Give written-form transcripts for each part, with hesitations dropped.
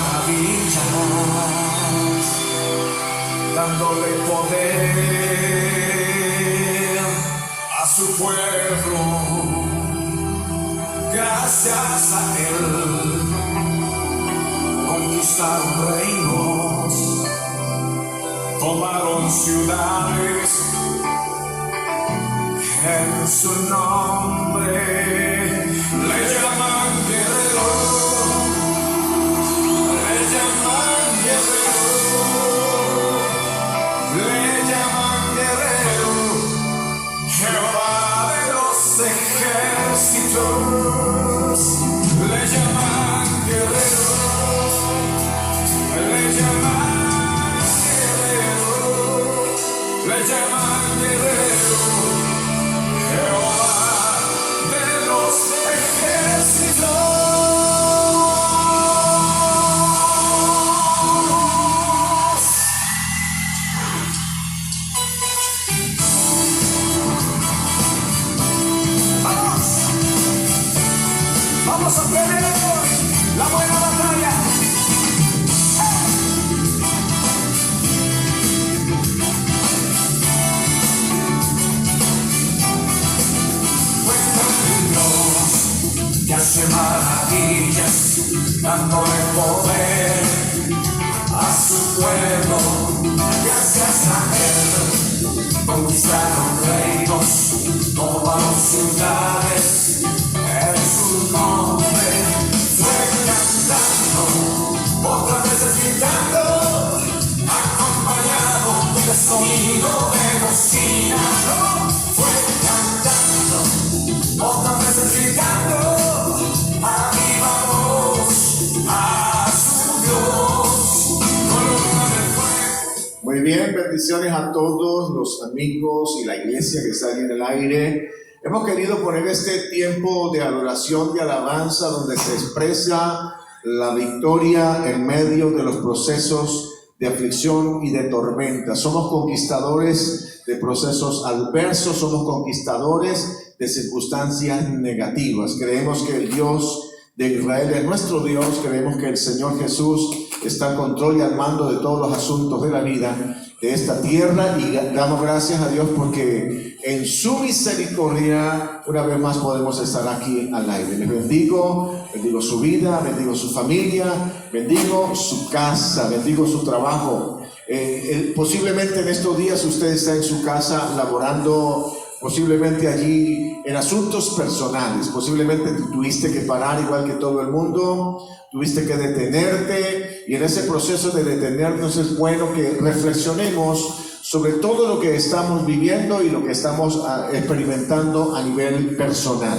maravillas, dándole poder a su pueblo. Gracias a él conquistaron reinos, tomaron ciudades. En su nombre le llaman guerrero, le llaman guerrero, le llaman guerrero, Jehová de los ejércitos, le llaman guerrero, le llaman guerrero, le llaman guerrero, Jehová de los ejércitos. Vamos a pelear hoy la buena batalla. Que hace maravillas, dándole poder a su pueblo. Gracias a él conquistaron reinos, tomaron ciudades. En su nombre fue cantando, otra vez gritando, acompañado de sonido de bocina. Fue cantando, otra vez gritando, arriba voz a su Dios, columna de fuego. Muy bien, bendiciones a todos los amigos y la iglesia que está ahí en el aire. Hemos querido poner este tiempo de adoración, de alabanza, donde se expresa la victoria en medio de los procesos de aflicción y de tormenta. Somos conquistadores de procesos adversos, somos conquistadores de circunstancias negativas. Creemos que el Dios de Israel es nuestro Dios, creemos que el Señor Jesús está al control y al mando de todos los asuntos de la vida de esta tierra, y damos gracias a Dios porque en su misericordia una vez más podemos estar aquí al aire. Les bendigo su vida, bendigo su familia, bendigo su casa, bendigo su trabajo. Posiblemente en estos días usted está en su casa laborando, posiblemente allí en asuntos personales, posiblemente tuviste que parar igual que todo el mundo, tuviste que detenerte, y en ese proceso de detenernos es bueno que reflexionemos sobre todo lo que estamos viviendo y lo que estamos experimentando a nivel personal.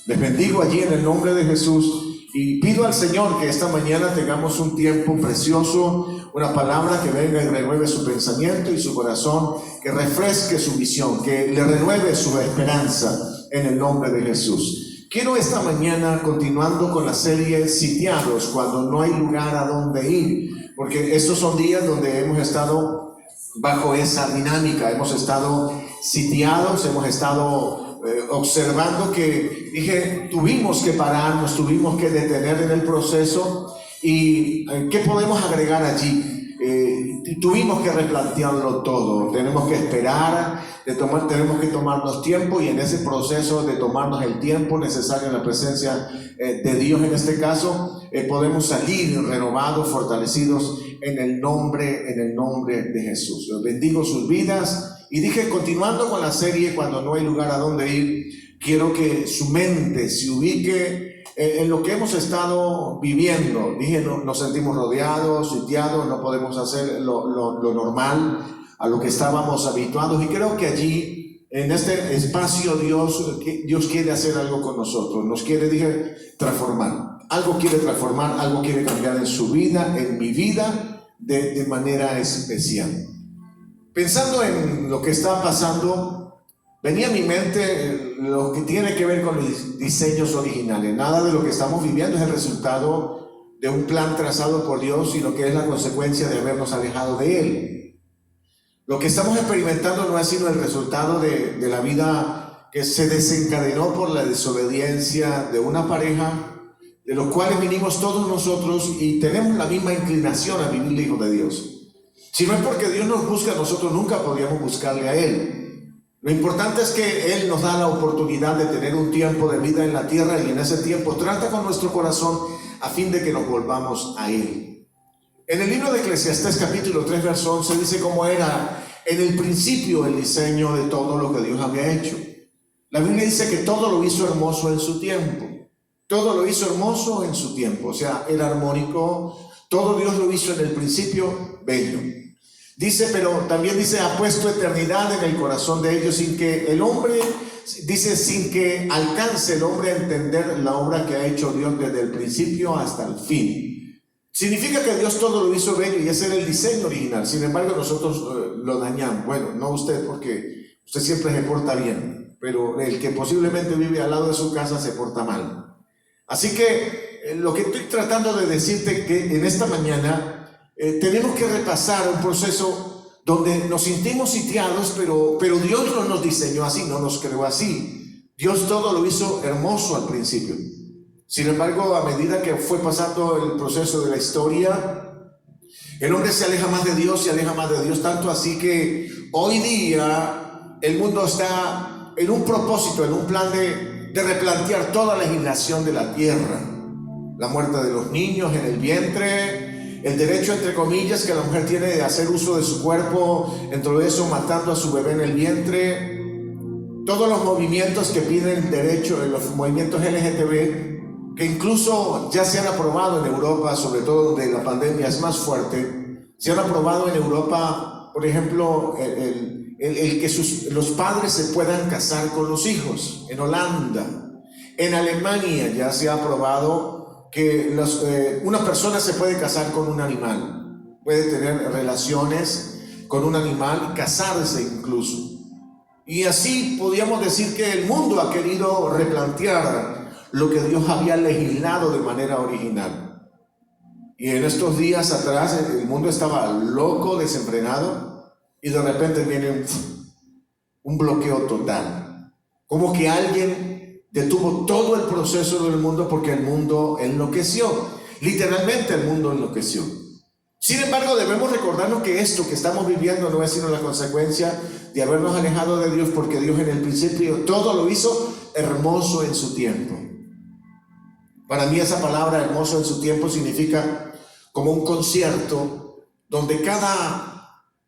Les bendigo allí en el nombre de Jesús y pido al Señor que esta mañana tengamos un tiempo precioso, una palabra que venga y renueve su pensamiento y su corazón, que refresque su visión, que le renueve su esperanza en el nombre de Jesús. Quiero esta mañana, continuando con la serie Sitiados, cuando no hay lugar a donde ir, porque estos son días donde hemos estado bajo esa dinámica, hemos estado sitiados, hemos estado observando que tuvimos que parar, nos tuvimos que detener en el proceso. ¿Y qué podemos agregar allí? Tuvimos que replantearlo todo, tenemos que esperar, tenemos que tomarnos tiempo, y en ese proceso de tomarnos el tiempo necesario en la presencia de Dios en este caso, podemos salir renovados, fortalecidos en el nombre de Jesús. Los bendigo sus vidas. Y dije, continuando con la serie Cuando no hay lugar a donde ir, quiero que su mente se ubique en lo que hemos estado viviendo. Dije, nos sentimos rodeados, sitiados, no podemos hacer lo normal, a lo que estábamos habituados, y creo que allí, en este espacio, Dios quiere hacer algo con nosotros, nos quiere, transformar, algo quiere transformar, algo quiere cambiar en su vida, en mi vida, de manera especial. Pensando en lo que está pasando, venía a mi mente lo que tiene que ver con los diseños originales. Nada de lo que estamos viviendo es el resultado de un plan trazado por Dios, sino que es la consecuencia de habernos alejado de Él. Lo que estamos experimentando no ha sido el resultado de la vida que se desencadenó por la desobediencia de una pareja, de los cuales vinimos todos nosotros y tenemos la misma inclinación a vivir hijos de Dios. Si no es porque Dios nos busca, nosotros nunca podríamos buscarle a Él. Lo importante es que Él nos da la oportunidad de tener un tiempo de vida en la tierra y en ese tiempo trata con nuestro corazón a fin de que nos volvamos a Él. En el libro de Eclesiastés capítulo 3 verso 11 dice cómo era en el principio el diseño de todo lo que Dios había hecho. La Biblia dice que todo lo hizo hermoso en su tiempo. Todo lo hizo hermoso en su tiempo, o sea, era armónico. Todo Dios lo hizo en el principio bello. Dice, pero también dice, ha puesto eternidad en el corazón de ellos sin que el hombre, dice, sin que alcance el hombre a entender la obra que ha hecho Dios desde el principio hasta el fin. Significa que Dios todo lo hizo bello y ese era el diseño original. Sin embargo, nosotros lo dañamos. Bueno, no usted, porque usted siempre se porta bien, pero el que posiblemente vive al lado de su casa se porta mal. Así que lo que estoy tratando de decirte que en esta mañana tenemos que repasar un proceso donde nos sentimos sitiados, pero Dios no nos diseñó así, no nos creó así. Dios todo lo hizo hermoso al principio. Sin embargo, a medida que fue pasando el proceso de la historia, el hombre se aleja más de Dios, tanto así que hoy día el mundo está en un propósito, en un plan de replantear toda la legislación de la tierra. La muerte de los niños en el vientre, el derecho, entre comillas, que la mujer tiene de hacer uso de su cuerpo, dentro de eso matando a su bebé en el vientre, todos los movimientos que piden derecho, los movimientos LGTB, que incluso ya se han aprobado en Europa, sobre todo donde la pandemia es más fuerte. Se han aprobado en Europa, por ejemplo, el que los padres se puedan casar con los hijos. En Holanda, en Alemania ya se ha aprobado que una persona se puede casar con un animal, puede tener relaciones con un animal y casarse incluso. Y así podríamos decir que el mundo ha querido replantear lo que Dios había legislado de manera original. Y en estos días atrás el mundo estaba loco, desenfrenado, y de repente viene un bloqueo total. Como que alguien detuvo todo el proceso del mundo porque el mundo enloqueció. Literalmente el mundo enloqueció. Sin embargo, debemos recordarnos que esto que estamos viviendo no es sino la consecuencia de habernos alejado de Dios, porque Dios en el principio todo lo hizo hermoso en su tiempo. Para mí esa palabra hermoso en su tiempo significa como un concierto donde cada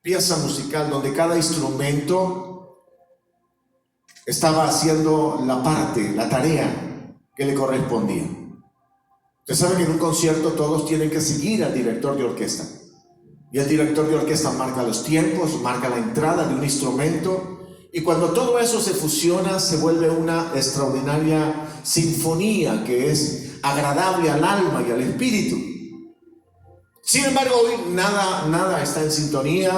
pieza musical, donde cada instrumento estaba haciendo la parte, la tarea que le correspondía. Usted sabe que en un concierto todos tienen que seguir al director de orquesta. Y el director de orquesta marca los tiempos, marca la entrada de un instrumento. Y cuando todo eso se fusiona, se vuelve una extraordinaria sinfonía que es agradable al alma y al espíritu. Sin embargo, hoy nada está en sintonía.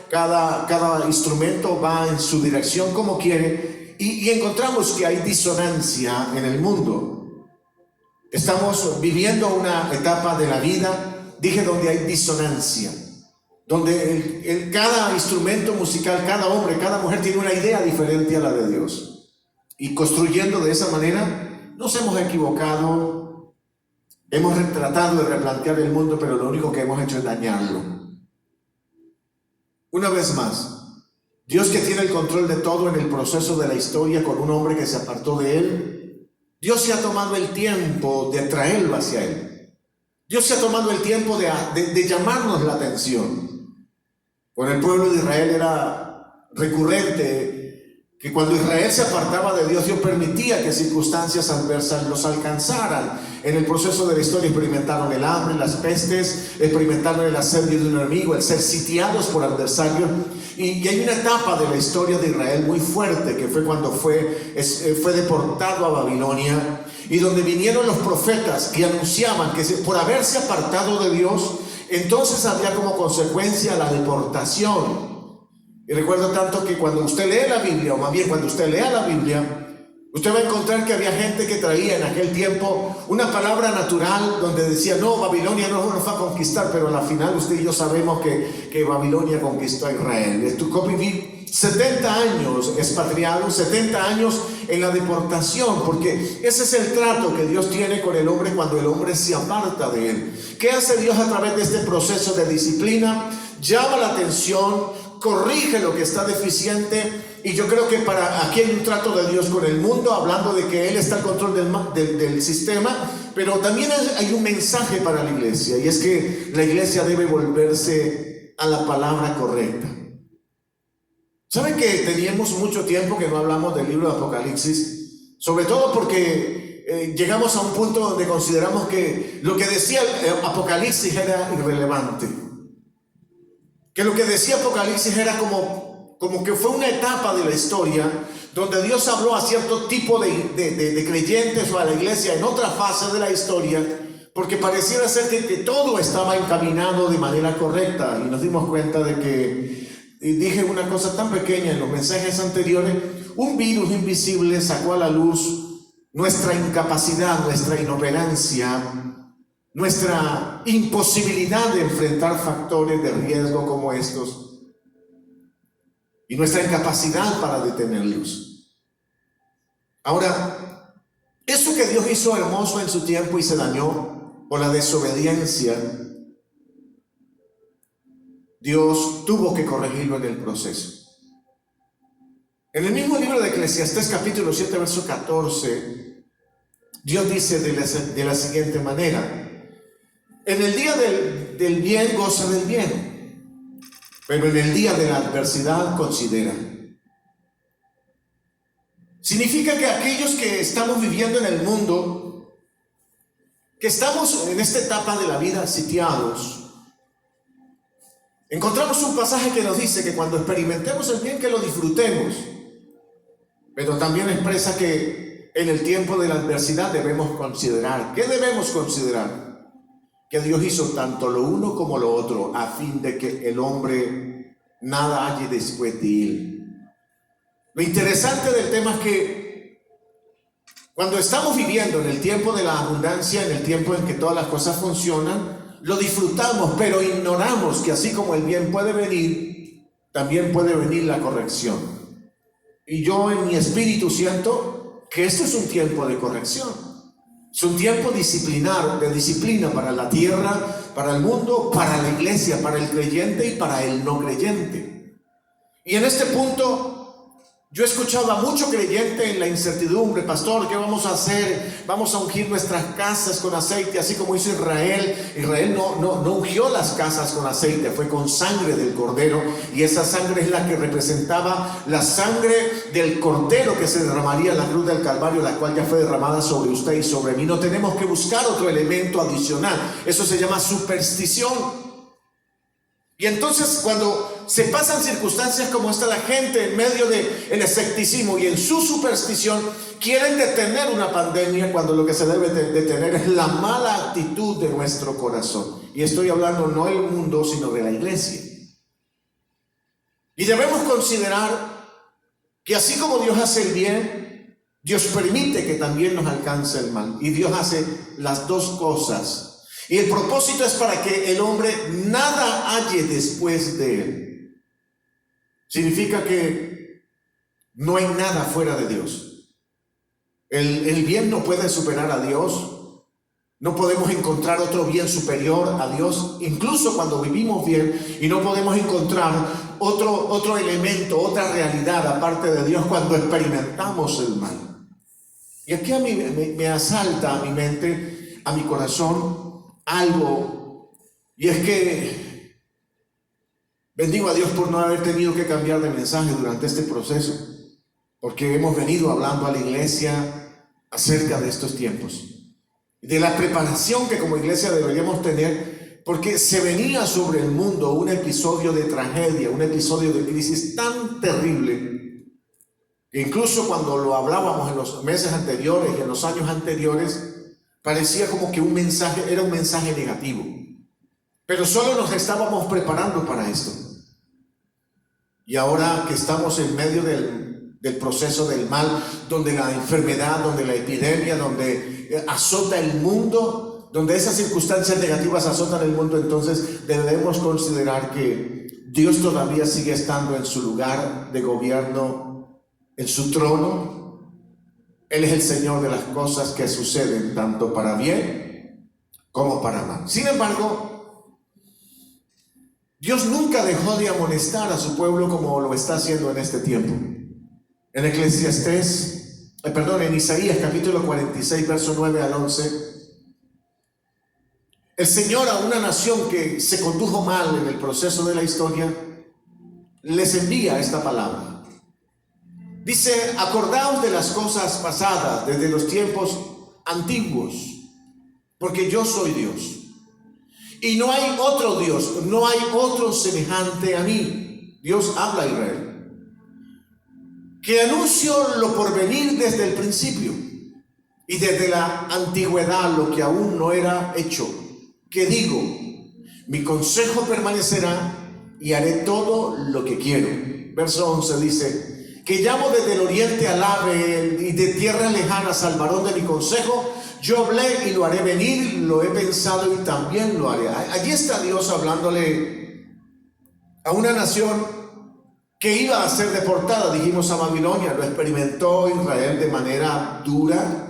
Cada instrumento va en su dirección como quiere. Y encontramos que hay disonancia en el mundo. Estamos viviendo una etapa de la vida, dije, donde hay disonancia, donde cada instrumento musical, cada hombre, cada mujer tiene una idea diferente a la de Dios. Y construyendo de esa manera, nos hemos equivocado, hemos tratado de replantear el mundo, pero lo único que hemos hecho es dañarlo. Una vez más, Dios, que tiene el control de todo en el proceso de la historia con un hombre que se apartó de él, Dios se ha tomado el tiempo de traerlo hacia Él. Dios se ha tomado el tiempo de llamarnos la atención. Con el pueblo de Israel era recurrente que cuando Israel se apartaba de Dios, Dios permitía que circunstancias adversas los alcanzaran. En el proceso de la historia experimentaron el hambre, las pestes, experimentaron el asedio de un enemigo, el ser sitiados por adversarios. Y hay una etapa de la historia de Israel muy fuerte, que fue cuando fue deportado a Babilonia, y donde vinieron los profetas que anunciaban que por haberse apartado de Dios, entonces había como consecuencia la deportación. Y recuerdo tanto que cuando usted lee la Biblia, o más bien cuando usted lea la Biblia, usted va a encontrar que había gente que traía en aquel tiempo una palabra natural donde decía, no, Babilonia no nos va a conquistar, pero al final usted y yo sabemos que Babilonia conquistó a Israel. Les tocó vivir 70 años expatriados, 70 años en la deportación, porque ese es el trato que Dios tiene con el hombre cuando el hombre se aparta de él. ¿Qué hace Dios a través de este proceso de disciplina? Llama la atención, corrige lo que está deficiente. Y yo creo que aquí hay un trato de Dios con el mundo, hablando de que Él está al control del sistema, pero también hay un mensaje para la iglesia, y es que la iglesia debe volverse a la palabra correcta. ¿Saben que teníamos mucho tiempo que no hablamos del libro de Apocalipsis? Sobre todo porque llegamos a un punto donde consideramos que lo que decía Apocalipsis era irrelevante, que lo que decía Apocalipsis era como que fue una etapa de la historia donde Dios habló a cierto tipo de creyentes o a la iglesia en otra fase de la historia, porque pareciera ser que todo estaba encaminado de manera correcta. Y nos dimos cuenta de que, y dije una cosa tan pequeña en los mensajes anteriores, un virus invisible sacó a la luz nuestra incapacidad, nuestra inoperancia, nuestra imposibilidad de enfrentar factores de riesgo como estos, y nuestra incapacidad para detenerlos. Ahora, eso que Dios hizo hermoso en su tiempo y se dañó por la desobediencia, Dios tuvo que corregirlo en el proceso. En el mismo libro de Eclesiastés capítulo 7 verso 14, Dios dice de la siguiente manera: en el día del bien goza del bien, pero en el día de la adversidad considera. Significa que aquellos que estamos viviendo en el mundo, que estamos en esta etapa de la vida sitiados, encontramos un pasaje que nos dice que cuando experimentemos el bien, que lo disfrutemos, pero también expresa que en el tiempo de la adversidad debemos considerar. ¿Qué debemos considerar? Que Dios hizo tanto lo uno como lo otro a fin de que el hombre nada halle después de él. Lo interesante del tema es que cuando estamos viviendo en el tiempo de la abundancia, en el tiempo en que todas las cosas funcionan, lo disfrutamos, pero ignoramos que así como el bien puede venir, también puede venir la corrección. Y yo en mi espíritu siento que esto es un tiempo de corrección. Es un tiempo de disciplina para la tierra, para el mundo, para la iglesia, para el creyente y para el no creyente. Y en este punto yo he escuchado a mucho creyente en la incertidumbre: pastor, ¿qué vamos a hacer? Vamos a ungir nuestras casas con aceite, así como hizo Israel. Israel no ungió las casas con aceite, fue con sangre del cordero, y esa sangre es la que representaba la sangre del cordero que se derramaría en la cruz del Calvario, la cual ya fue derramada sobre usted y sobre mí. No tenemos que buscar otro elemento adicional. Eso se llama superstición. Y entonces cuando se pasan circunstancias como esta, la gente en medio del escepticismo y en su superstición quieren detener una pandemia, cuando lo que se debe detener es la mala actitud de nuestro corazón. Y estoy hablando no del mundo, sino de la iglesia. Y debemos considerar que así como Dios hace el bien, Dios permite que también nos alcance el mal. Y Dios hace las dos cosas. Y el propósito es para que el hombre nada halle después de él. Significa que no hay nada fuera de Dios. El bien no puede superar a Dios. No podemos encontrar otro bien superior a Dios, incluso cuando vivimos bien, y no podemos encontrar otro elemento, otra realidad aparte de Dios cuando experimentamos el mal. Y aquí a mí me asalta a mi mente, a mi corazón, algo, y es que bendigo a Dios por no haber tenido que cambiar de mensaje durante este proceso, porque hemos venido hablando a la iglesia acerca de estos tiempos, de la preparación que como iglesia deberíamos tener, porque se venía sobre el mundo un episodio de tragedia, un episodio de crisis tan terrible, que incluso cuando lo hablábamos en los meses anteriores y en los años anteriores, parecía como que era un mensaje negativo, pero solo nos estábamos preparando para esto. Y ahora que estamos en medio del proceso del mal, donde la enfermedad, donde la epidemia, donde azota el mundo, donde esas circunstancias negativas azotan el mundo, entonces debemos considerar que Dios todavía sigue estando en su lugar de gobierno, en su trono. Él es el Señor de las cosas que suceden tanto para bien como para mal. Sin embargo, Dios nunca dejó de amonestar a su pueblo como lo está haciendo en este tiempo. En en Isaías capítulo 46, verso 9 al 11, el Señor a una nación que se condujo mal en el proceso de la historia, les envía esta palabra. Dice: acordaos de las cosas pasadas desde los tiempos antiguos, porque yo soy Dios. Y no hay otro Dios, no hay otro semejante a mí. Dios habla a Israel. Que anuncio lo por venir desde el principio y desde la antigüedad lo que aún no era hecho. Que digo: mi consejo permanecerá y haré todo lo que quiero. Verso 11 dice: que llamo desde el oriente al ave y de tierras lejanas al varón de mi consejo. Yo hablé y lo haré venir, lo he pensado y también lo haré. Allí está Dios hablándole a una nación que iba a ser deportada, dijimos, a Babilonia. Lo experimentó Israel de manera dura.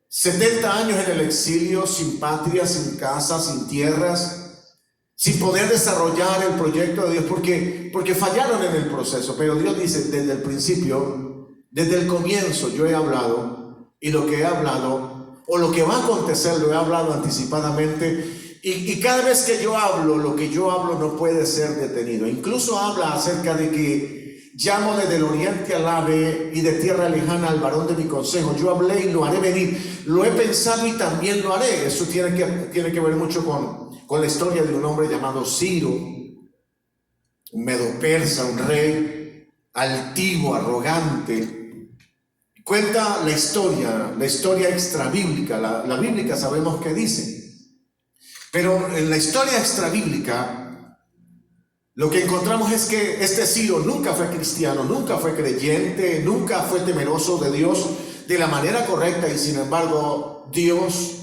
70 años en el exilio, sin patria, sin casa, sin tierras, sin poder desarrollar el proyecto de Dios porque fallaron en el proceso. Pero Dios dice: desde el principio, desde el comienzo yo he hablado, y lo que he hablado o lo que va a acontecer lo he hablado anticipadamente, y cada vez que yo hablo, lo que yo hablo no puede ser detenido. Incluso habla acerca de que llamo desde el oriente al ave y de tierra lejana al varón de mi consejo. Yo hablé y lo haré venir, lo he pensado y también lo haré. Eso tiene que ver mucho con la historia de un hombre llamado Ciro, un medo-persa, un rey altivo, arrogante. Cuenta la historia extrabíblica. La bíblica sabemos qué dice, pero en la historia extrabíblica lo que encontramos es que este Ciro nunca fue cristiano, nunca fue creyente, nunca fue temeroso de Dios de la manera correcta, y sin embargo Dios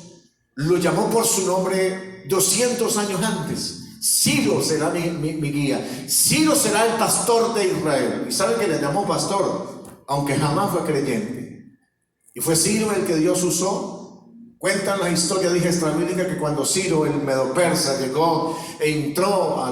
lo llamó por su nombre 200 años antes. Ciro será mi guía, Ciro será el pastor de Israel. Y saben que le llamó pastor, aunque jamás fue creyente. Y fue Ciro el que Dios usó. Cuentan la historia, dije, extrabíblica, que cuando Ciro, el medo-persa, llegó e entró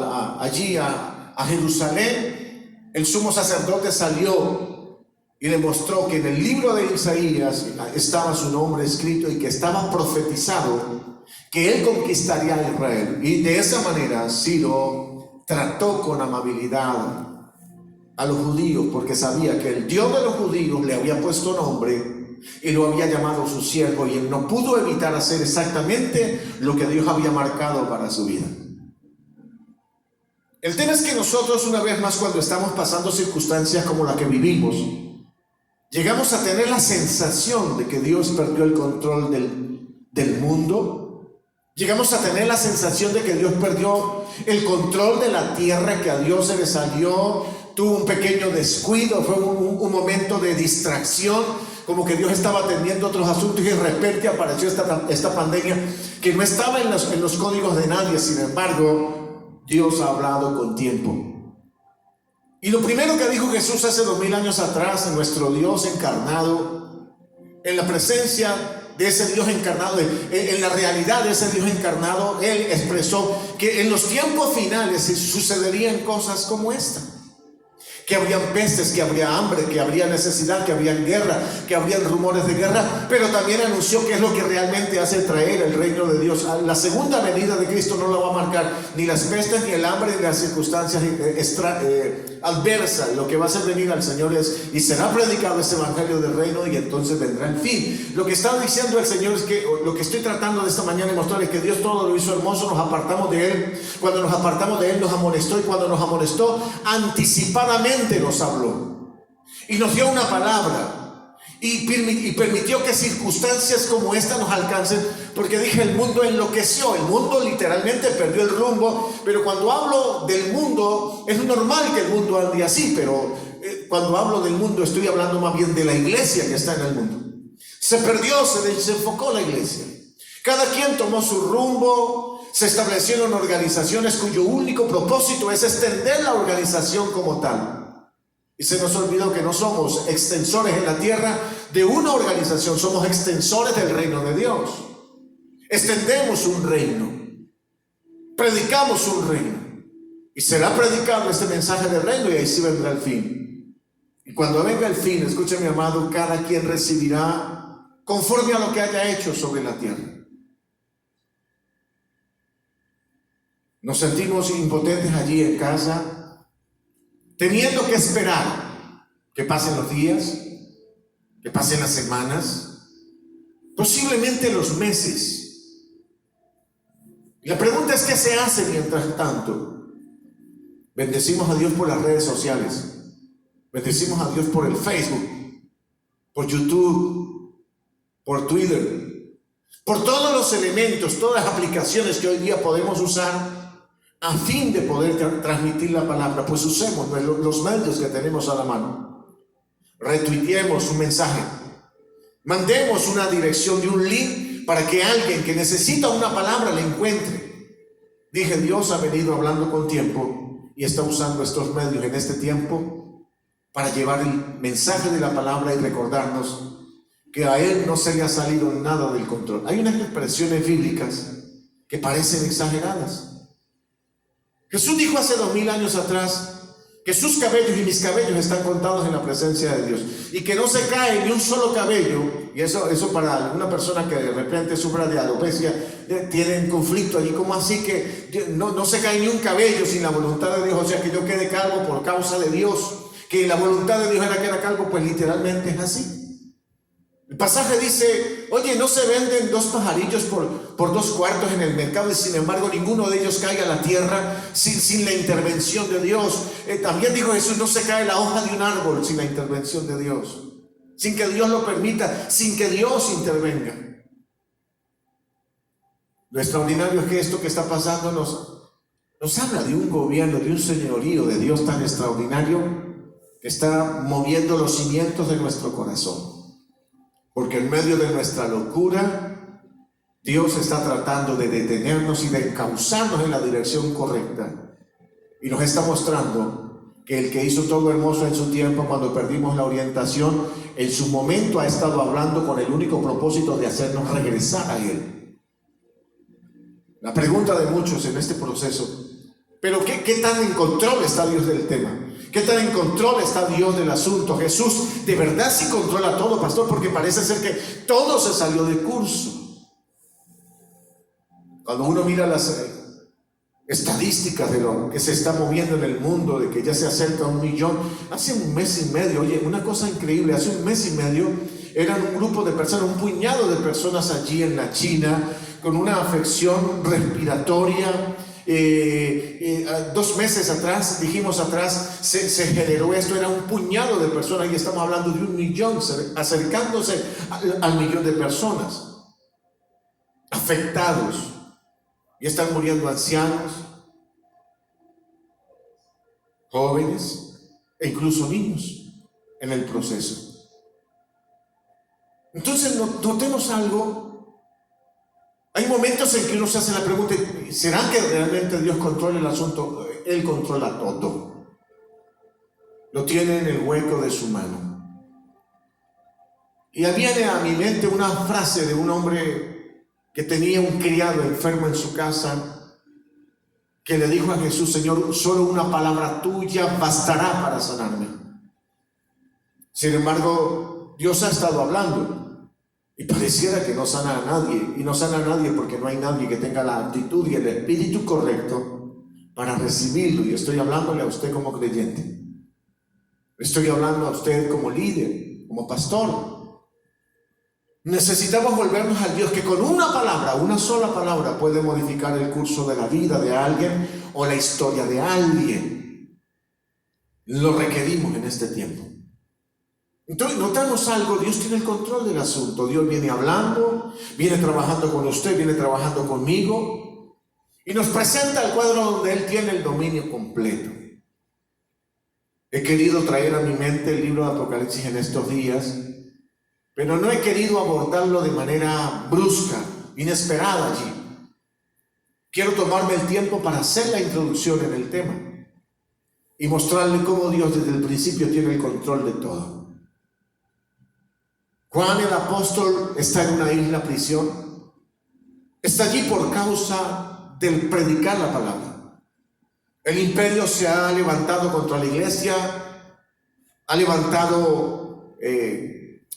allí a Jerusalén, el sumo sacerdote salió y le mostró que en el libro de Isaías estaba su nombre escrito y que estaba profetizado que él conquistaría a Israel. Y de esa manera Ciro trató con amabilidad a los judíos, porque sabía que el Dios de los judíos le había puesto nombre y lo había llamado su siervo, y él no pudo evitar hacer exactamente lo que Dios había marcado para su vida. El tema es que nosotros, una vez más, cuando estamos pasando circunstancias como la que vivimos, llegamos a tener la sensación de que Dios perdió el control del mundo. Llegamos a tener la sensación de que Dios perdió el control de la tierra, que a Dios se le salió, tuvo un pequeño descuido, fue un momento de distracción, como que Dios estaba atendiendo otros asuntos, y de repente apareció esta pandemia que no estaba en los códigos de nadie. Sin embargo, Dios ha hablado con tiempo. Y lo primero que dijo Jesús hace 2000 años atrás, en nuestro Dios encarnado, en la presencia de ese Dios encarnado, en la realidad de ese Dios encarnado, Él expresó que en los tiempos finales sucederían cosas como esta. Que habrían pestes, que habría hambre, que habría necesidad, que habría guerra, que habrían rumores de guerra. Pero también anunció que es lo que realmente hace traer el reino de Dios. La segunda venida de Cristo no la va a marcar ni las pestes, ni el hambre, ni las circunstancias adversas. Lo que va a hacer venir al Señor y será predicado ese evangelio del reino, y entonces vendrá el fin. Lo que está diciendo el Señor es que, lo que estoy tratando de esta mañana de mostrar, es que Dios todo lo hizo hermoso. Nos apartamos de Él. Cuando nos apartamos de Él, nos amonestó, y cuando nos amonestó, anticipadamente nos habló y nos dio una palabra, y permitió que circunstancias como esta nos alcancen, porque dije, el mundo enloqueció, el mundo literalmente perdió el rumbo. Pero cuando hablo del mundo, es normal que el mundo ande así, pero cuando hablo del mundo estoy hablando más bien de la iglesia que está en el mundo. Se perdió, se desenfocó la iglesia. Cada quien tomó su rumbo, se establecieron organizaciones cuyo único propósito es extender la organización como tal. Y se nos olvidó que no somos extensores en la tierra de una organización, somos extensores del reino de Dios. Extendemos un reino, predicamos un reino, y será predicado este mensaje del reino, y ahí sí vendrá el fin. Y cuando venga el fin, escuche mi amado, cada quien recibirá conforme a lo que haya hecho sobre la tierra. Nos sentimos impotentes allí en casa, teniendo que esperar que pasen los días, que pasen las semanas, posiblemente los meses. Y la pregunta es, ¿qué se hace mientras tanto? Bendecimos a Dios por las redes sociales, bendecimos a Dios por el Facebook, por YouTube, por Twitter, por todos los elementos, todas las aplicaciones que hoy día podemos usar a fin de poder transmitir la palabra. Pues usemos los medios que tenemos a la mano. Retuiteemos un mensaje, mandemos una dirección de un link para que alguien que necesita una palabra la encuentre. Dije, Dios ha venido hablando con tiempo y está usando estos medios en este tiempo para llevar el mensaje de la palabra y recordarnos que a Él no se le ha salido nada del control. Hay unas expresiones bíblicas que parecen exageradas. Jesús dijo hace 2000 años atrás que sus cabellos y mis cabellos están contados en la presencia de Dios, y que no se cae ni un solo cabello. Y eso para alguna persona que de repente sufra de alopecia, tienen conflicto allí. ¿Cómo así que no se cae ni un cabello sin la voluntad de Dios? O sea, que yo quede calvo por causa de Dios, que la voluntad de Dios era que era calvo. Pues literalmente es así. El pasaje dice, oye, no se venden 2 pajarillos por 2 cuartos en el mercado, y sin embargo ninguno de ellos cae a la tierra sin la intervención de Dios. También dijo Jesús, no se cae la hoja de un árbol sin la intervención de Dios, sin que Dios lo permita, sin que Dios intervenga. Lo extraordinario es que esto que está pasando nos habla de un gobierno, de un señorío de Dios tan extraordinario, que está moviendo los cimientos de nuestro corazón. Porque en medio de nuestra locura, Dios está tratando de detenernos y de encauzarnos en la dirección correcta. Y nos está mostrando que el que hizo todo hermoso en su tiempo, cuando perdimos la orientación, en su momento ha estado hablando con el único propósito de hacernos regresar a Él. La pregunta de muchos en este proceso, ¿pero qué tan en control está Dios del tema? ¿Qué tan en control está Dios del asunto? Jesús de verdad sí controla todo, pastor, porque parece ser que todo se salió de curso. Cuando uno mira las estadísticas de lo que se está moviendo en el mundo, de que ya se acerca a 1 millón, hace un mes y medio, oye, una cosa increíble, hace un mes y medio eran un grupo de personas, un puñado de personas allí en la China, con una afección respiratoria. 2 meses atrás, dijimos atrás, se generó esto. Era un puñado de personas, y estamos hablando de 1 millón, acercándose al millón de personas afectados, y están muriendo ancianos, jóvenes e incluso niños en el proceso. Entonces notemos algo. Hay momentos en que uno se hace la pregunta, ¿será que realmente Dios controla el asunto? Él controla todo. Lo tiene en el hueco de su mano. Y viene a mi mente una frase de un hombre que tenía un criado enfermo en su casa, que le dijo a Jesús, Señor, solo una palabra tuya bastará para sanarme. Sin embargo, Dios ha estado hablando. Y pareciera que no sana a nadie, y no sana a nadie porque no hay nadie que tenga la actitud y el espíritu correcto para recibirlo. Y estoy hablándole a usted como creyente, estoy hablando a usted como líder, como pastor. Necesitamos volvernos al Dios que con una palabra, una sola palabra, puede modificar el curso de la vida de alguien o la historia de alguien. Lo requerimos en este tiempo. Entonces notamos algo, Dios tiene el control del asunto. Dios viene hablando, viene trabajando con usted, viene trabajando conmigo, y nos presenta el cuadro donde Él tiene el dominio completo. He querido traer a mi mente el libro de Apocalipsis en estos días, pero no he querido abordarlo de manera brusca, inesperada allí. quiero tomarme el tiempo para hacer la introducción en el tema y mostrarle cómo Dios desde el principio tiene el control de todo. Juan el apóstol está en una isla prisión. Está allí por causa del predicar la palabra. El imperio se ha levantado contra la iglesia,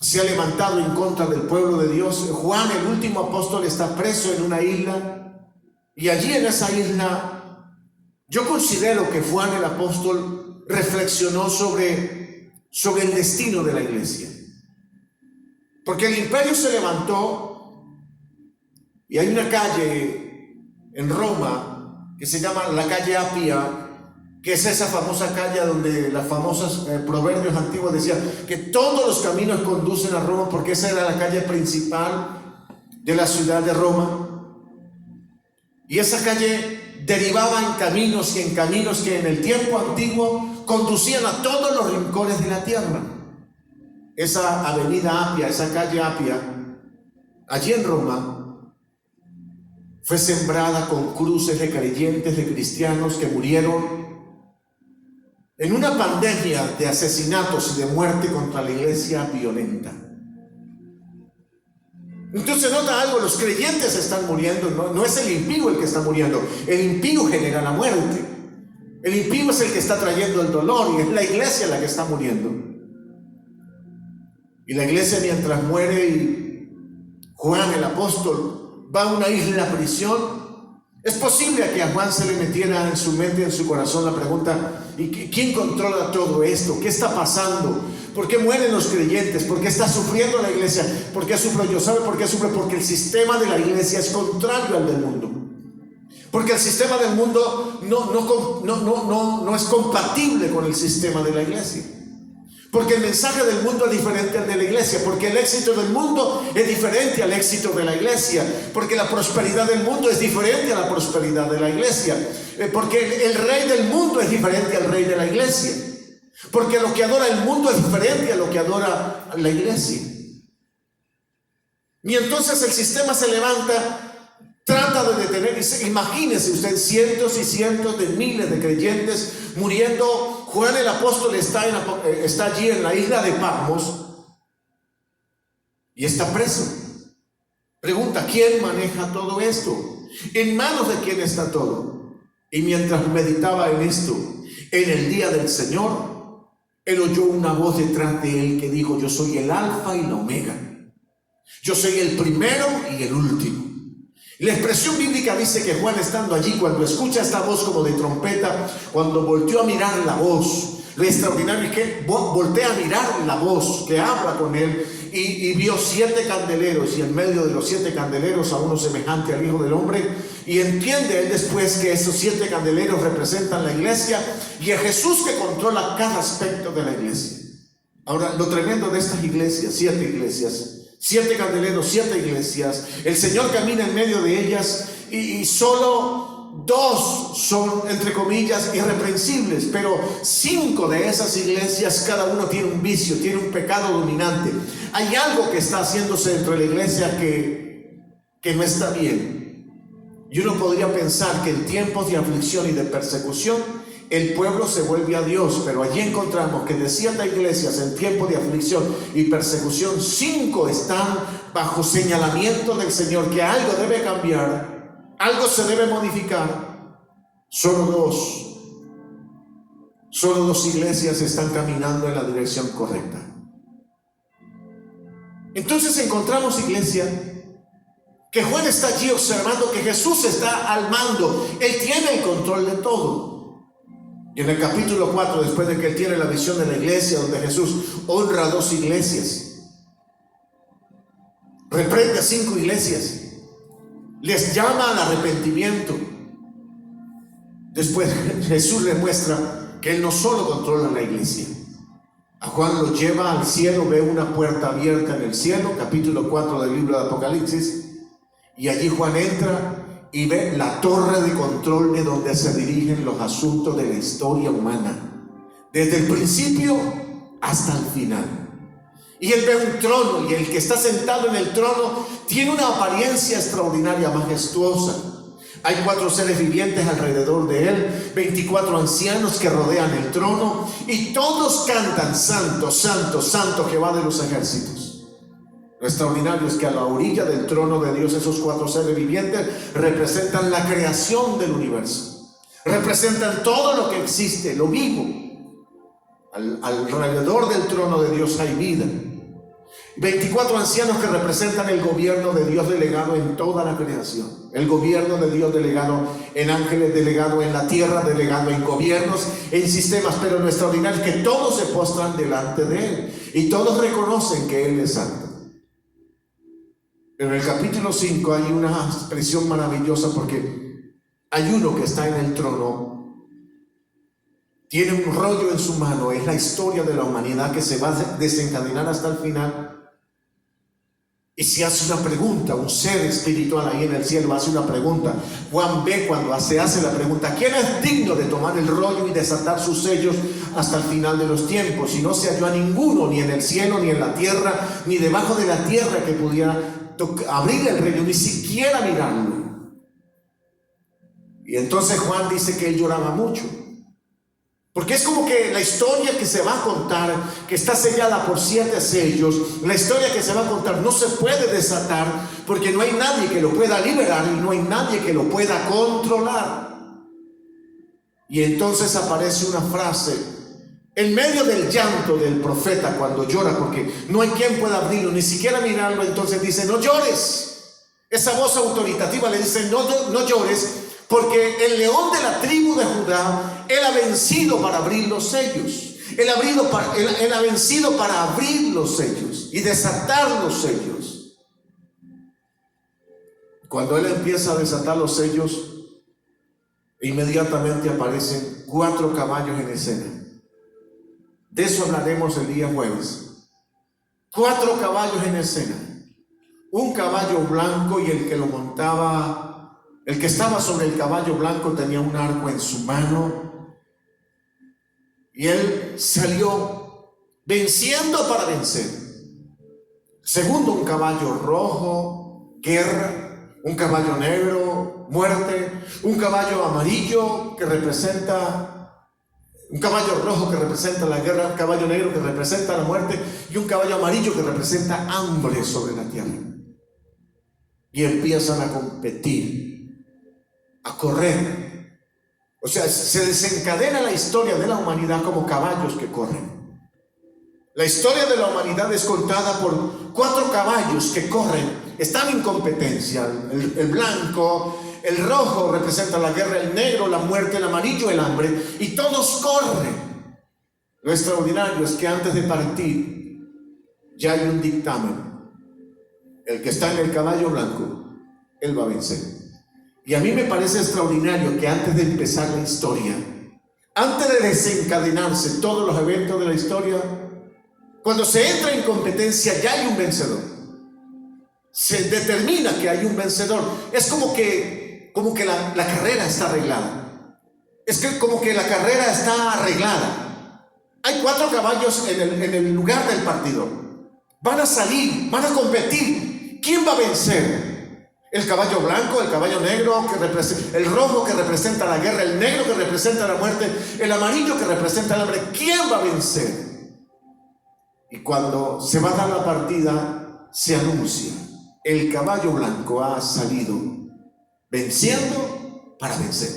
se ha levantado en contra del pueblo de Dios. Juan, el último apóstol, está preso en una isla, y allí en esa isla yo considero que Juan el apóstol reflexionó sobre el destino de la iglesia, porque el imperio se levantó y hay una calle en Roma que se llama la calle Apia, que es esa famosa calle donde las famosas proverbios antiguos decían que todos los caminos conducen a Roma, porque esa era la calle principal de la ciudad de Roma. Y esa calle derivaba en caminos y en caminos que en el tiempo antiguo conducían a todos los rincones de la tierra. Esa avenida Apia, esa calle Apia, allí en Roma, fue sembrada con cruces de creyentes, de cristianos que murieron en una pandemia de asesinatos y de muerte contra la iglesia violenta. Entonces nota algo, los creyentes están muriendo, no es el impío el que está muriendo. El impío genera la muerte. El impío es el que está trayendo el dolor, y es la iglesia la que está muriendo. Y la iglesia, mientras muere, y Juan el apóstol va a una isla prisión, es posible que a Juan se le metiera en su mente, en su corazón, la pregunta: ¿y quién controla todo esto? ¿Qué está pasando? ¿Por qué mueren los creyentes? ¿Por qué está sufriendo la iglesia? ¿Por qué sufro yo? ¿Sabe por qué sufre? Porque el sistema de la iglesia es contrario al del mundo. Porque el sistema del mundo no es compatible con el sistema de la iglesia. Porque el mensaje del mundo es diferente al de la iglesia. Porque el éxito del mundo es diferente al éxito de la iglesia. Porque la prosperidad del mundo es diferente a la prosperidad de la iglesia. Porque el rey del mundo es diferente al rey de la iglesia. Porque lo que adora el mundo es diferente a lo que adora la iglesia. Y entonces el sistema se levanta, trata de detener. Imagínese usted, cientos y cientos de miles de creyentes muriendo. Juan el apóstol está allí en la isla de Patmos y está preso. Pregunta: ¿quién maneja todo esto? ¿En manos de quién está todo? Y mientras meditaba en esto, en el día del Señor, él oyó una voz detrás de él que dijo: yo soy el alfa y la omega, yo soy el primero y el último. La expresión bíblica dice que Juan, estando allí, cuando escucha esta voz como de trompeta, cuando volteó a mirar la voz, lo extraordinario es que voltea a mirar la voz que habla con él, y vio 7 candeleros, y en medio de los 7 candeleros a uno semejante al Hijo del Hombre. Y entiende él después que esos 7 candeleros representan la iglesia, y es Jesús que controla cada aspecto de la iglesia. Ahora, lo tremendo de estas iglesias, 7 iglesias, 7 candeleros, 7 iglesias, el Señor camina en medio de ellas, y solo 2 son, entre comillas, irreprensibles, pero 5 de esas iglesias, cada uno tiene un vicio, tiene un pecado dominante. Hay algo que está haciéndose dentro de la iglesia que no está bien. Y uno podría pensar que en tiempos de aflicción y de persecución el pueblo se vuelve a Dios, pero allí encontramos que de 7 iglesias en tiempo de aflicción y persecución, 5 están bajo señalamiento del Señor, que algo debe cambiar, algo se debe modificar. Solo dos iglesias están caminando en la dirección correcta. Entonces encontramos, iglesia, que Juan está allí observando que Jesús está al mando. Él tiene el control de todo. Y en el capítulo 4, después de que él tiene la visión de la iglesia, donde Jesús honra a 2 iglesias, reprende a 5 iglesias, les llama al arrepentimiento. Después Jesús le muestra que él no solo controla la iglesia. A Juan lo lleva al cielo, ve una puerta abierta en el cielo, capítulo 4 del libro de Apocalipsis, y allí Juan entra y ve la torre de control de donde se dirigen los asuntos de la historia humana, desde el principio hasta el final. Y él ve un trono, y el que está sentado en el trono tiene una apariencia extraordinaria, majestuosa. Hay 4 seres vivientes alrededor de él, 24 ancianos que rodean el trono, y todos cantan: Santo, Santo, Santo, Jehová de los ejércitos. Lo extraordinario es que a la orilla del trono de Dios, esos 4 seres vivientes representan la creación del universo, representan todo lo que existe, lo vivo. Alrededor del trono de Dios hay vida. 24 ancianos que representan el gobierno de Dios delegado en toda la creación, el gobierno de Dios delegado en ángeles, delegado en la tierra, delegado en gobiernos, en sistemas. Pero lo extraordinario es que todos se postran delante de Él y todos reconocen que Él es santo. Pero en el capítulo 5 hay una expresión maravillosa, porque hay uno que está en el trono, tiene un rollo en su mano, es la historia de la humanidad que se va a desencadenar hasta el final. Y se hace una pregunta, un ser espiritual ahí en el cielo hace una pregunta. Juan ve cuando se hace la pregunta: ¿quién es digno de tomar el rollo y desatar sus sellos hasta el final de los tiempos? Y no se halló a ninguno, ni en el cielo, ni en la tierra, ni debajo de la tierra, que pudiera abrir el rollo, ni siquiera mirarlo. Y entonces Juan dice que él lloraba mucho, porque es como que la historia que se va a contar, que está sellada por 7 sellos, la historia que se va a contar no se puede desatar, porque no hay nadie que lo pueda liberar y no hay nadie que lo pueda controlar. Y entonces aparece una frase en medio del llanto del profeta cuando llora, porque no hay quien pueda abrirlo, ni siquiera mirarlo. Entonces dice: no llores. Esa voz autoritativa le dice: no llores, porque el león de la tribu de Judá, él ha vencido para abrir los sellos. Él ha vencido para abrir los sellos y desatar los sellos. Cuando él empieza a desatar los sellos, inmediatamente aparecen 4 caballos en escena. De eso hablaremos el día jueves. 4 caballos en escena. Un caballo blanco, y el que lo montaba, el que estaba sobre el caballo blanco, tenía un arco en su mano. Y él salió venciendo para vencer. Segundo, un caballo rojo, guerra. Un caballo negro, muerte. Un caballo amarillo que representa, un caballo rojo que representa la guerra, un caballo negro que representa la muerte, y un caballo amarillo que representa hambre sobre la tierra. Y empiezan a competir, a correr. O sea, se desencadena la historia de la humanidad como caballos que corren. La historia de la humanidad es contada por 4 caballos que corren, están en competencia. El blanco, el rojo representa la guerra, el negro la muerte, el amarillo el hambre, y todos corren. Lo extraordinario es que antes de partir ya hay un dictamen. El que está en el caballo blanco, él va a vencer. Y a mí me parece extraordinario que antes de empezar la historia, antes de desencadenarse todos los eventos de la historia, cuando se entra en competencia ya hay un vencedor. Se determina que hay un vencedor. Es como que la carrera está arreglada. Es que como que la carrera está arreglada. Hay 4 caballos en el lugar del partido. Van a salir, van a competir. ¿Quién va a vencer? El caballo blanco, el caballo negro, el rojo que representa la guerra, el negro que representa la muerte, el amarillo que representa el hambre. ¿Quién va a vencer? Y cuando se va a dar la partida, se anuncia: el caballo blanco ha salido venciendo para vencer.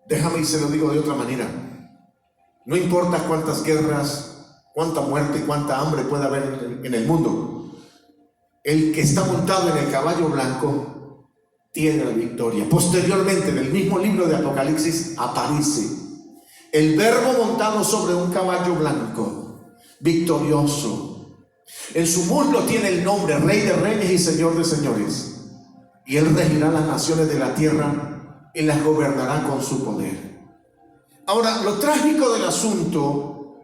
Déjame y se lo digo de otra manera. No importa cuántas guerras, cuánta muerte, cuánta hambre pueda haber en el mundo, el que está montado en el caballo blanco tiene la victoria. Posteriormente, en el mismo libro de Apocalipsis, aparece el Verbo montado sobre un caballo blanco, victorioso. En su muslo tiene el nombre Rey de Reyes y Señor de Señores. Y él regirá las naciones de la tierra y las gobernará con su poder. Ahora, lo trágico del asunto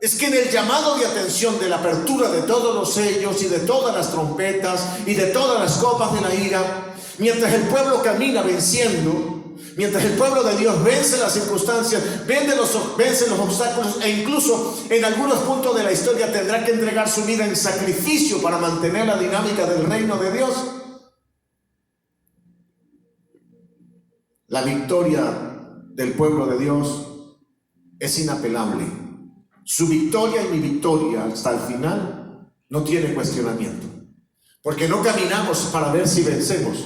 es que en el llamado de atención de la apertura de todos los sellos y de todas las trompetas y de todas las copas de la ira, mientras el pueblo camina venciendo, mientras el pueblo de Dios vence las circunstancias, vence los obstáculos, e incluso en algunos puntos de la historia tendrá que entregar su vida en sacrificio para mantener la dinámica del reino de Dios, La victoria del pueblo de Dios es inapelable. Su victoria y mi victoria hasta el final no tiene cuestionamiento. Porque no caminamos para ver si vencemos.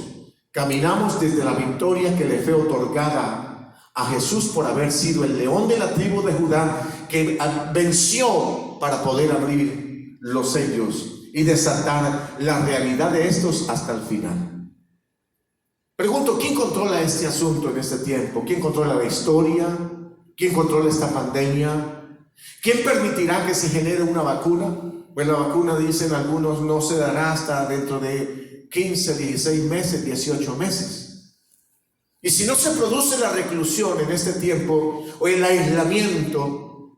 Caminamos desde la victoria que le fue otorgada a Jesús por haber sido el león de la tribu de Judá, que venció para poder abrir los sellos y desatar la realidad de estos hasta el final. Pregunto, ¿quién controla este asunto en este tiempo? ¿Quién controla la historia? ¿Quién controla esta pandemia? ¿Quién permitirá que se genere una vacuna? Pues la vacuna, dicen algunos, no se dará hasta dentro de 15, 16 meses, 18 meses. Y si no se produce la reclusión en este tiempo, o el aislamiento,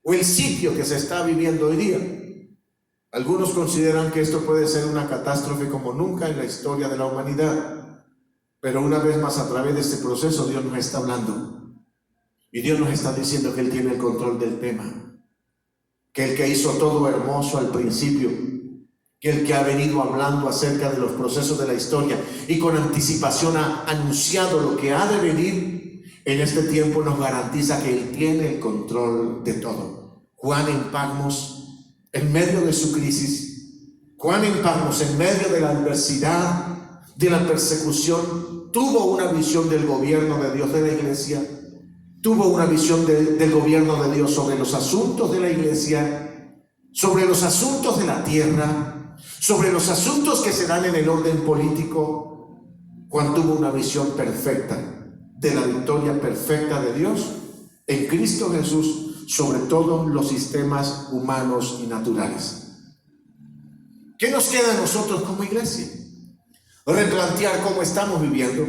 o el sitio que se está viviendo hoy día, algunos consideran que esto puede ser una catástrofe como nunca en la historia de la humanidad. Pero una vez más, a través de este proceso, Dios nos está hablando. Y Dios nos está diciendo que Él tiene el control del tema. Que el que hizo todo hermoso al principio, que el que ha venido hablando acerca de los procesos de la historia y con anticipación ha anunciado lo que ha de venir, en este tiempo nos garantiza que Él tiene el control de todo. Juan en Patmos, en medio de su crisis, Juan en Patmos, en medio de la adversidad, de la persecución, tuvo una visión del gobierno de Dios de la iglesia, tuvo una visión del gobierno de Dios sobre los asuntos de la iglesia, sobre los asuntos de la tierra, sobre los asuntos que se dan en el orden político. Juan tuvo una visión perfecta de la victoria perfecta de Dios en Cristo Jesús sobre todos los sistemas humanos y naturales. ¿Qué nos queda a nosotros como iglesia? Replantear cómo estamos viviendo,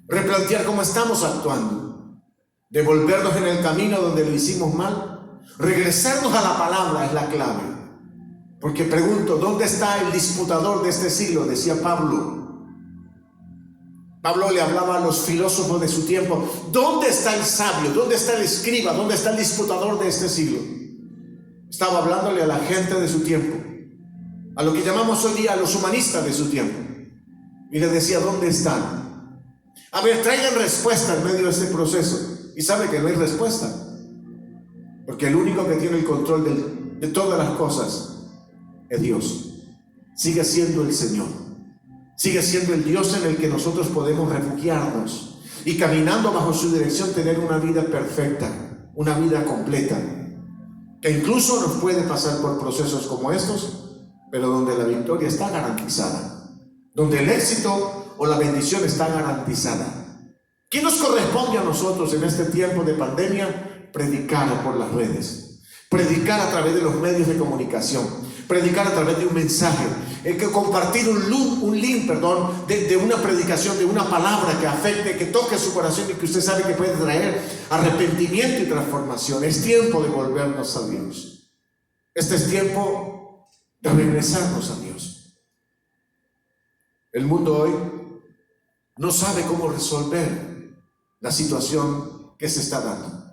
replantear cómo estamos actuando, devolvernos en el camino donde lo hicimos mal, regresarnos a la palabra es la clave. Porque pregunto, ¿dónde está el disputador de este siglo? Decía Pablo. Pablo le hablaba a los filósofos de su tiempo. ¿Dónde está el sabio? ¿Dónde está el escriba? ¿Dónde está el disputador de este siglo? Estaba hablándole a la gente de su tiempo, a lo que llamamos hoy día a los humanistas de su tiempo. Y les decía, ¿dónde están? A ver, traigan respuesta en medio de este proceso. Y sabe que no hay respuesta. Porque el único que tiene el control de todas las cosas es Dios. Sigue siendo el Señor. Sigue siendo el Dios en el que nosotros podemos refugiarnos y caminando bajo su dirección tener una vida perfecta, una vida completa, que incluso nos puede pasar por procesos como estos, pero donde la victoria está garantizada, donde el éxito o la bendición está garantizada. ¿Qué nos corresponde a nosotros en este tiempo de pandemia? Predicar por las redes, predicar a través de los medios de comunicación, predicar a través de un mensaje, compartir un link de una predicación, de una palabra que afecte, que toque su corazón y que usted sabe que puede traer arrepentimiento y transformación. Es tiempo de volvernos a Dios. Este es tiempo de regresarnos a Dios. El mundo hoy no sabe cómo resolver la situación que se está dando.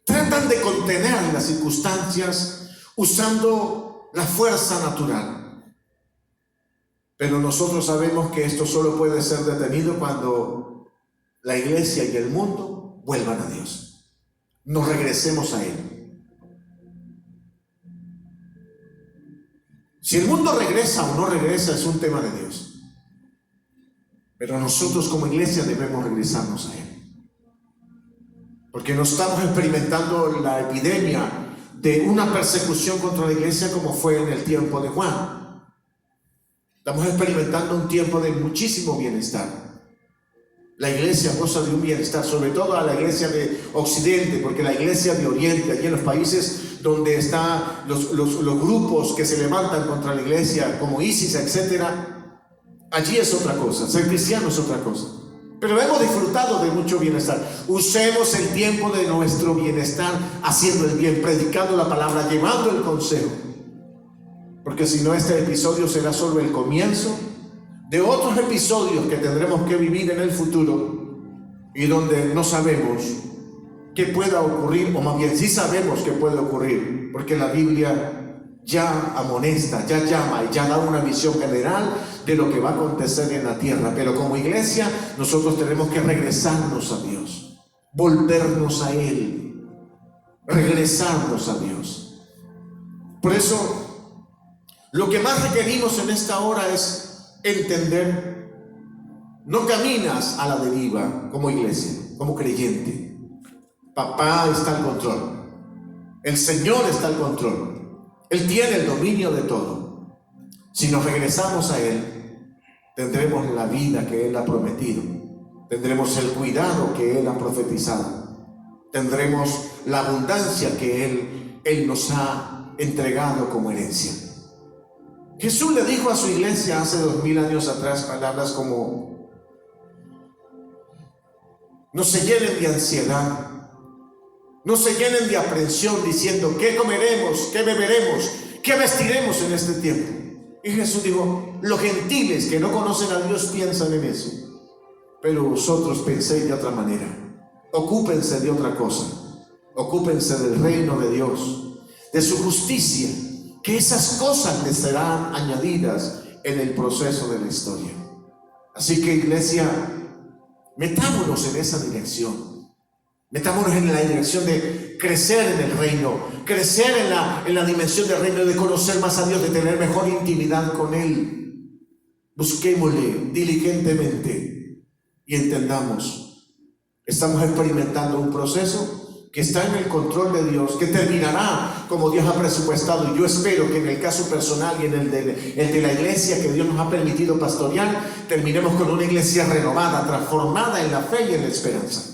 Tratan de contener las circunstancias usando la fuerza natural. Pero nosotros sabemos que esto solo puede ser detenido cuando la iglesia y el mundo vuelvan a Dios. Nos regresemos a Él. Si el mundo regresa o no regresa es un tema de Dios. Pero nosotros como iglesia debemos regresarnos a Él. Porque no estamos experimentando la epidemia de una persecución contra la iglesia como fue en el tiempo de Juan. Estamos experimentando un tiempo de muchísimo bienestar. La iglesia goza de un bienestar, sobre todo a la iglesia de Occidente, porque la iglesia de Oriente, allí en los países donde están los grupos que se levantan contra la iglesia, como ISIS, etc., allí es otra cosa, ser cristiano es otra cosa. Pero hemos disfrutado de mucho bienestar. Usemos el tiempo de nuestro bienestar haciendo el bien, predicando la palabra, llevando el consejo. Porque si no, este episodio será solo el comienzo de otros episodios que tendremos que vivir en el futuro y donde no sabemos qué pueda ocurrir, o más bien sí sabemos qué puede ocurrir, porque la Biblia ya amonesta, ya llama y ya da una visión general de lo que va a acontecer en la tierra. Pero como iglesia nosotros tenemos que regresarnos a Dios, volvernos a Él, regresarnos a Dios. Por eso lo que más requerimos en esta hora es entender: no caminas a la deriva como iglesia, como creyente. Papá está al control, el Señor está al control, Él tiene el dominio de todo. Si nos regresamos a Él, tendremos la vida que Él ha prometido, tendremos el cuidado que Él ha profetizado, tendremos la abundancia que Él nos ha entregado como herencia. Jesús le dijo a su iglesia hace 2000 años atrás palabras como: no se llenen de ansiedad, no se llenen de aprensión diciendo ¿qué comeremos? ¿Qué beberemos? ¿Qué vestiremos en este tiempo? Y Jesús dijo: los gentiles que no conocen a Dios piensan en eso, pero vosotros penséis de otra manera. Ocúpense de otra cosa, ocúpense del reino de Dios, de su justicia, que esas cosas les serán añadidas en el proceso de la historia. Así que, iglesia, metámonos en esa dirección. Metámonos en la dirección de crecer en el reino, crecer en la dimensión del reino, de conocer más a Dios, de tener mejor intimidad con Él. Busquémosle diligentemente y entendamos: estamos experimentando un proceso que está en el control de Dios, que terminará como Dios ha presupuestado. Y yo espero que en el caso personal y en el de la iglesia que Dios nos ha permitido pastorear, terminemos con una iglesia renovada, transformada en la fe y en la esperanza.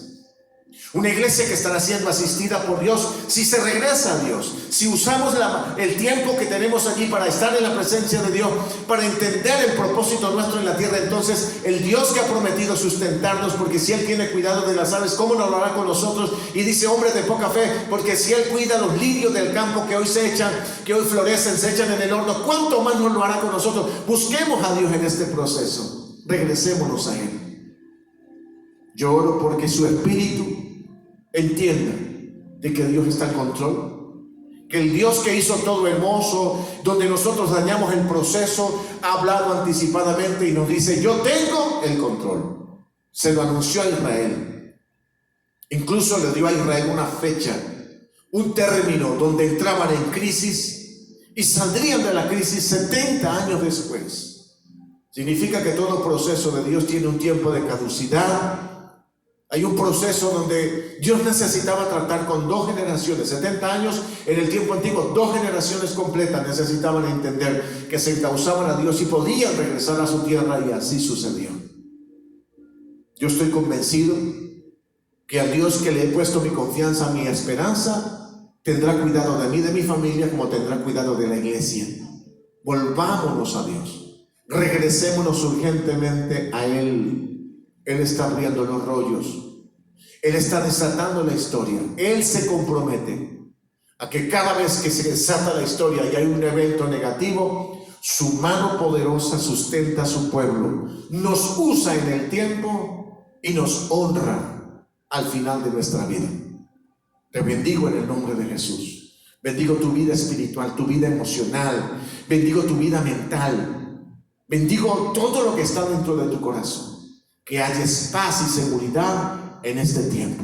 Una iglesia que estará siendo asistida por Dios si se regresa a Dios, si usamos el tiempo que tenemos allí para estar en la presencia de Dios, para entender el propósito nuestro en la tierra. Entonces el Dios que ha prometido sustentarnos, porque si Él tiene cuidado de las aves, ¿cómo no lo hará con nosotros? Y dice: hombres de poca fe, porque si Él cuida los lirios del campo que hoy se echan, que hoy florecen, se echan en el horno, ¿cuánto más nos lo hará con nosotros? Busquemos a Dios en este proceso, regresémonos a Él. Yo oro porque su espíritu entienda de que Dios está en control, que el Dios que hizo todo hermoso, donde nosotros dañamos el proceso, ha hablado anticipadamente y nos dice: yo tengo el control. Se lo anunció a Israel, incluso le dio a Israel una fecha, un término donde entraban en crisis y saldrían de la crisis 70 años después. Significa que todo proceso de Dios tiene un tiempo de caducidad. Hay un proceso donde Dios necesitaba tratar con 2 generaciones. 70 años en el tiempo antiguo, 2 generaciones completas necesitaban entender que se encausaban a Dios y podían regresar a su tierra, y así sucedió. Yo estoy convencido que al Dios que le he puesto mi confianza, mi esperanza, tendrá cuidado de mí, de mi familia, como tendrá cuidado de la iglesia. Volvámonos a Dios, regresémonos urgentemente a Él. Él está abriendo los rollos, Él está desatando la historia. Él se compromete a que cada vez que se desata la historia y hay un evento negativo, su mano poderosa sustenta a su pueblo, nos usa en el tiempo y nos honra al final de nuestra vida. Te bendigo en el nombre de Jesús. Bendigo tu vida espiritual, tu vida emocional, bendigo tu vida mental, bendigo todo lo que está dentro de tu corazón. Que hayas paz y seguridad en este tiempo.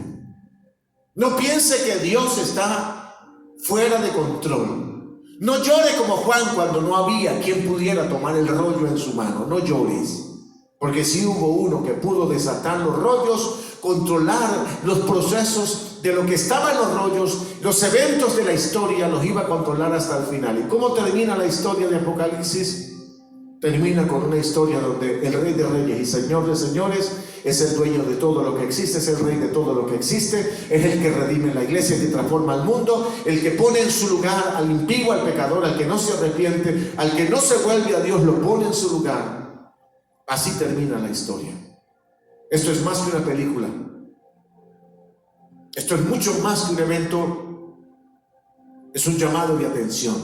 No piense que Dios está fuera de control. No llore como Juan cuando no había quien pudiera tomar el rollo en su mano. No llores, porque sí hubo uno que pudo desatar los rollos, controlar los procesos de lo que estaba en los rollos, los eventos de la historia los iba a controlar hasta el final. ¿Y cómo termina la historia de Apocalipsis? Termina con una historia donde el Rey de Reyes y Señor de Señores es el dueño de todo lo que existe, es el Rey de todo lo que existe, es el que redime la iglesia, el que transforma al mundo, el que pone en su lugar al impío, al pecador, al que no se arrepiente, al que no se vuelve a Dios, lo pone en su lugar. Así termina la historia. Esto es más que una película. Esto es mucho más que un evento. Es un llamado de atención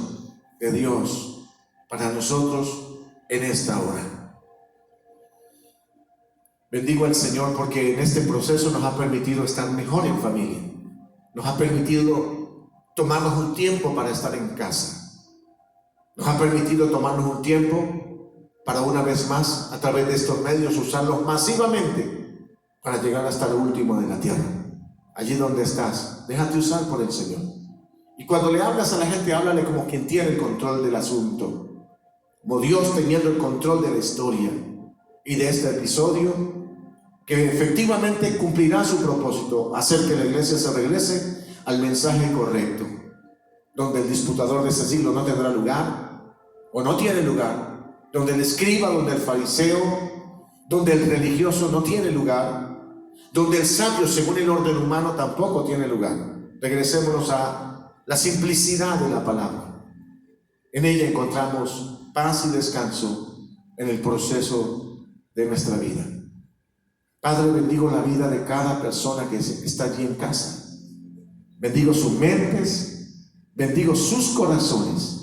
de Dios para nosotros en esta hora. Bendigo al Señor porque en este proceso nos ha permitido estar mejor en familia, nos ha permitido tomarnos un tiempo para estar en casa. Nos ha permitido tomarnos un tiempo para una vez más, a través de estos medios, usarlos masivamente para llegar hasta lo último de la tierra. Allí donde estás, déjate usar por el Señor. Y cuando le hablas a la gente, háblale como quien tiene el control del asunto, como Dios teniendo el control de la historia y de este episodio, que efectivamente cumplirá su propósito, hacer que la iglesia se regrese al mensaje correcto, donde el disputador de ese siglo no tendrá lugar, o no tiene lugar, donde el escriba, donde el fariseo, donde el religioso no tiene lugar, donde el sabio según el orden humano tampoco tiene lugar. Regresémonos a la simplicidad de la palabra. En ella encontramos paz y descanso en el proceso de nuestra vida. Padre, bendigo la vida de cada persona que está allí en casa. Bendigo sus mentes, bendigo sus corazones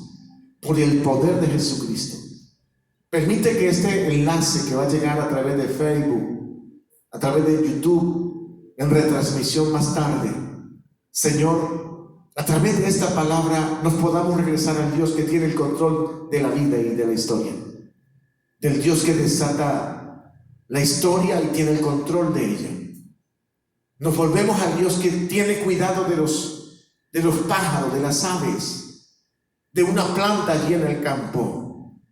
por el poder de Jesucristo. Permite que este enlace que va a llegar a través de Facebook, a través de YouTube, en retransmisión más tarde, Señor, a través de esta palabra nos podamos regresar al Dios que tiene el control de la vida y de la historia, del Dios que desata la historia y tiene el control de ella. Nos volvemos al Dios que tiene cuidado de los pájaros, de las aves, de una planta allí en el campo.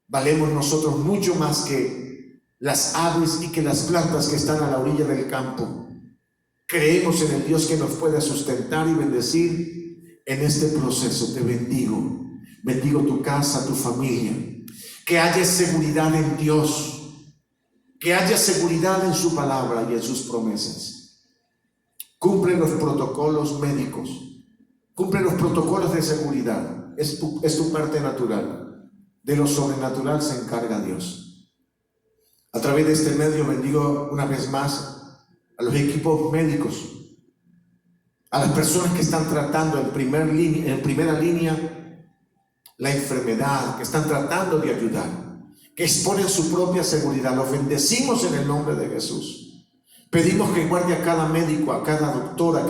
Valemos nosotros mucho más que las aves y que las plantas que están a la orilla del campo. Creemos en el Dios que nos puede sustentar y bendecir en este proceso. Te bendigo. Bendigo tu casa, tu familia. Que haya seguridad en Dios. Que haya seguridad en su palabra y en sus promesas. Cumple los protocolos médicos. Cumple los protocolos de seguridad. Es tu parte natural. De lo sobrenatural se encarga Dios. A través de este medio bendigo una vez más a los equipos médicos, a las personas que están tratando en primera línea la enfermedad, que están tratando de ayudar, que exponen su propia seguridad. Los bendecimos en el nombre de Jesús. Pedimos que guarde a cada médico, a cada doctora,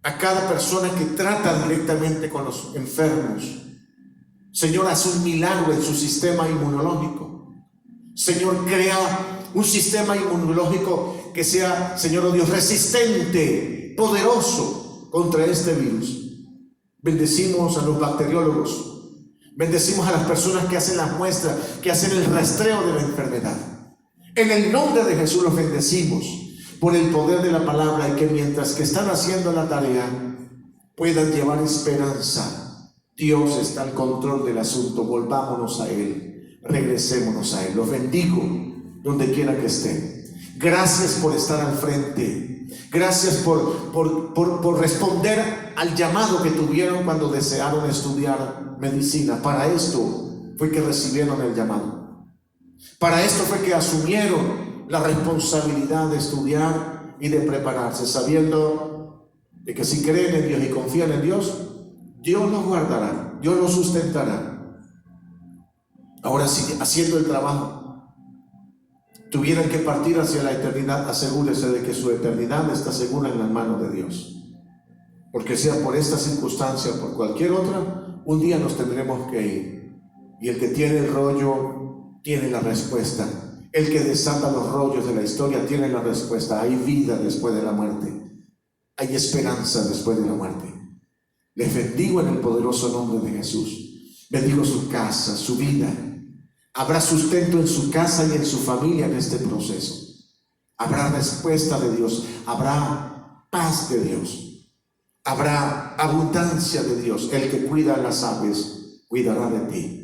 a cada persona que trata directamente con los enfermos. Señor, haz un milagro en su sistema inmunológico. Señor, crea un sistema inmunológico que sea, Señor, oh Dios, resistente, poderoso contra este virus. Bendecimos a los bacteriólogos. Bendecimos a las personas que hacen las muestras, que hacen el rastreo de la enfermedad. En el nombre de Jesús los bendecimos por el poder de la palabra, y que mientras que están haciendo la tarea puedan llevar esperanza. Dios está al control del asunto. Volvámonos a Él, regresémonos a Él. Los bendigo donde quiera que estén. Gracias por estar al frente. Gracias por responder al llamado que tuvieron cuando desearon estudiar medicina. Para esto fue que recibieron el llamado. Para esto fue que asumieron la responsabilidad de estudiar y de prepararse, sabiendo de que si creen en Dios y confían en Dios, Dios los guardará, Dios los sustentará. Ahora sí, haciendo el trabajo, tuvieran que partir hacia la eternidad, asegúrese de que su eternidad está segura en las manos de Dios. Porque sea por esta circunstancia o por cualquier otra, un día nos tendremos que ir. Y el que tiene el rollo tiene la respuesta. El que desata los rollos de la historia tiene la respuesta. Hay vida después de la muerte. Hay esperanza después de la muerte. Les bendigo en el poderoso nombre de Jesús. Bendigo su casa, su vida. Habrá sustento en su casa y en su familia en este proceso. Habrá respuesta de Dios. Habrá paz de Dios. Habrá abundancia de Dios. El que cuida a las aves cuidará de ti.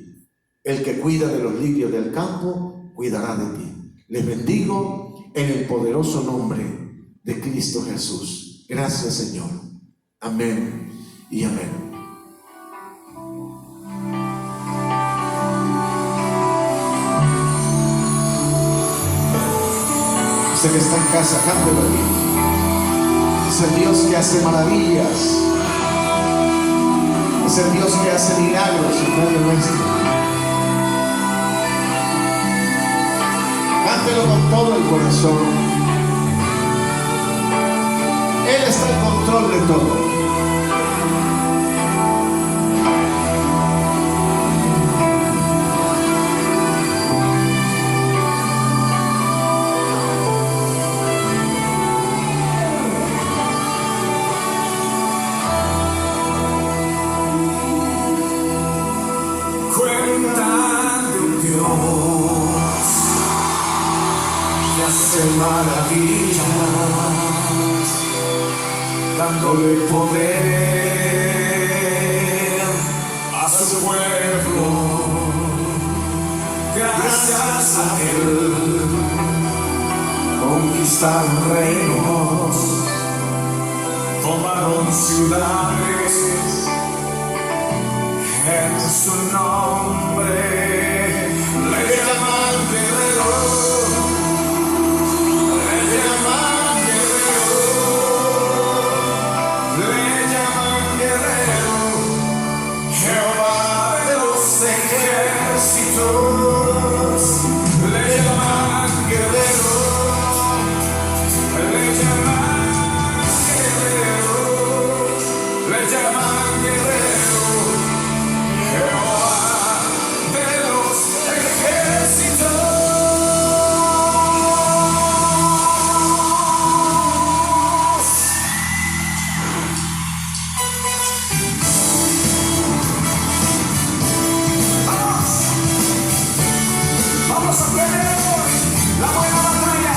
El que cuida de los lirios del campo cuidará de ti. Les bendigo en el poderoso nombre de Cristo Jesús. Gracias, Señor. Amén y amén. Usted que está en casa, cántelo aquí. Es el Dios que hace maravillas. Es el Dios que hace milagros en medio nuestro. Cántelo con todo el corazón. Él está en control de todo. dándole poder a su pueblo. Gracias a él conquistaron reinos, tomaron ciudades en su nombre. Le llaman guerrero, le llaman guerrero, le llaman guerrero, Jehová de los ejércitos. Le llaman guerrero, le llaman guerrero, le llaman guerrero, Jehová de los ejércitos. Vamos a pelear hoy la buena batalla.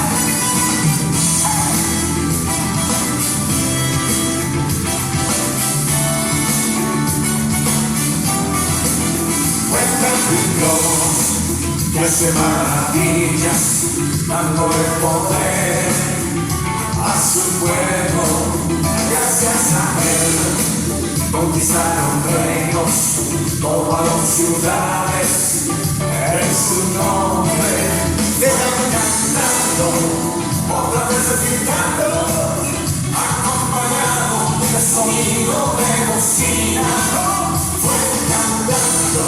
Cuentan Dios que hace maravillas, dándole poder a su pueblo. Gracias a él conquistaron reinos, tomaron ciudades en su nombre. Dejan cantando, otra vez gritando, acompañado de sonido de bocina. Fue cantando,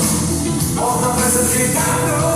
otra vez gritando,